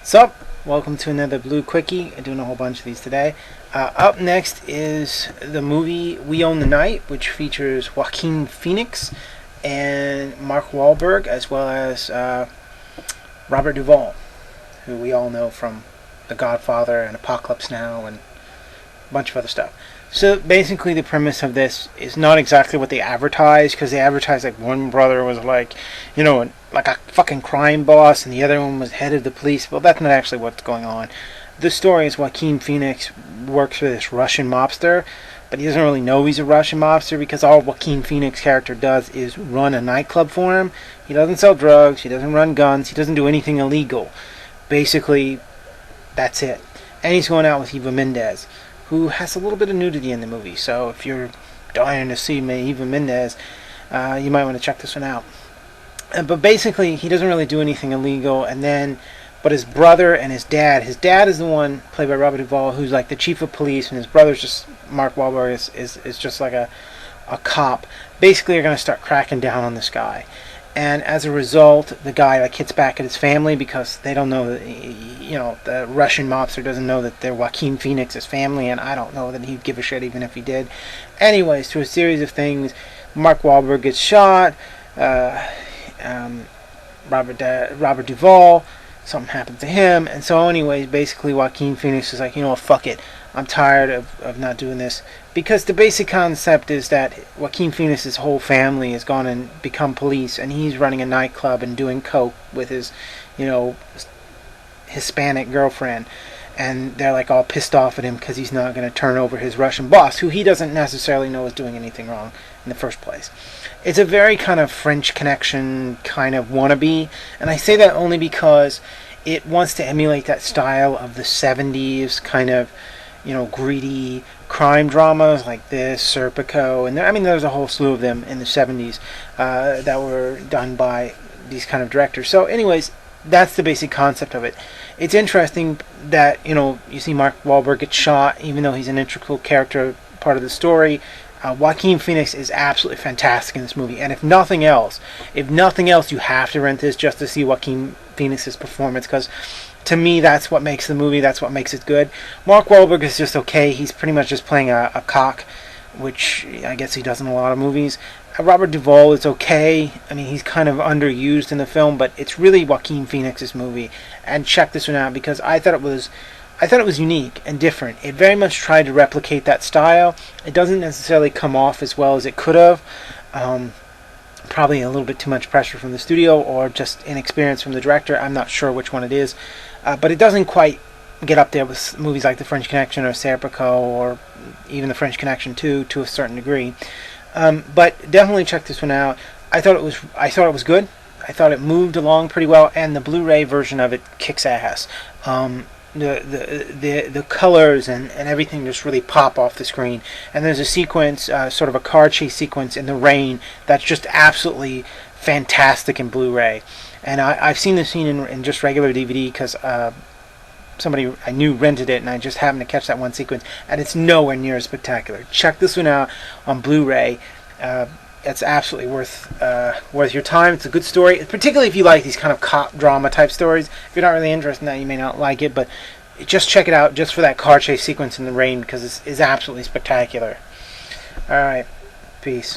So, welcome to another Blue Quickie. I'm doing a whole bunch of these today. Up next is the movie We Own the Night, which features Joaquin Phoenix and Mark Wahlberg, as well as Robert Duvall, who we all know from The Godfather and Apocalypse Now and a bunch of other stuff. So basically the premise of this is not exactly what they advertise, because they advertise like one brother was like, like a fucking crime boss and the other one was head of the police. Well, that's not actually what's going on. The story is Joaquin Phoenix works for this Russian mobster, but he doesn't really know he's a Russian mobster because all Joaquin Phoenix character does is run a nightclub for him. He doesn't sell drugs, he doesn't run guns, he doesn't do anything illegal. Basically, that's it. And he's going out with Eva Mendes, who has a little bit of nudity in the movie. So if you're dying to see Eva Mendes, you might want to check this one out. But basically, he doesn't really do anything illegal. But his brother and his dad is the one played by Robert Duvall, who's like the chief of police, and his brother's just Mark Wahlberg is just like a cop. Basically, are going to start cracking down on this guy. And as a result, the guy hits back at his family because they don't know that, the Russian mobster doesn't know that they're Joaquin Phoenix's family, and I don't know that he'd give a shit even if he did. Anyways, through a series of things, Mark Wahlberg gets shot, Robert Duvall, something happens to him, and so anyways, basically Joaquin Phoenix is like, fuck it, I'm tired of not doing this. Because the basic concept is that Joaquin Phoenix's whole family has gone and become police, and he's running a nightclub and doing coke with his, Hispanic girlfriend. And they're like all pissed off at him because he's not going to turn over his Russian boss, who he doesn't necessarily know is doing anything wrong in the first place. It's a very kind of French Connection kind of wannabe, and I say that only because it wants to emulate that style of the 70s kind of, greedy crime dramas like this, Serpico, and there's a whole slew of them in the 70s that were done by these kind of directors. So anyways, that's the basic concept of it. It's interesting that, you see Mark Wahlberg get shot, even though he's an integral character, part of the story. Joaquin Phoenix is absolutely fantastic in this movie, and if nothing else, you have to rent this just to see Joaquin Phoenix's performance, because to me, that's what makes the movie, that's what makes it good. Mark Wahlberg is just okay. He's pretty much just playing a cock, which I guess he does in a lot of movies. Robert Duvall is okay. He's kind of underused in the film, but it's really Joaquin Phoenix's movie. And check this one out, because I thought it was unique and different. It very much tried to replicate that style. It doesn't necessarily come off as well as it could have. Probably a little bit too much pressure from the studio, or just inexperience from the director. I'm not sure which one it is. But it doesn't quite get up there with movies like The French Connection or Serpico, or even The French Connection 2 to a certain degree. But definitely check this one out. I thought it was good. I thought it moved along pretty well, and the Blu-ray version of it kicks ass. The colors and everything just really pop off the screen. And there's a sequence, sort of a car chase sequence in the rain, that's just absolutely fantastic in Blu-ray. And I've seen this scene in just regular DVD because somebody I knew rented it, and I just happened to catch that one sequence, and it's nowhere near as spectacular. Check this one out on Blu-ray. It's absolutely worth your time. It's a good story, particularly if you like these kind of cop drama type stories. If you're not really interested in that, you may not like it, but just check it out just for that car chase sequence in the rain, because it's absolutely spectacular. Alright, peace.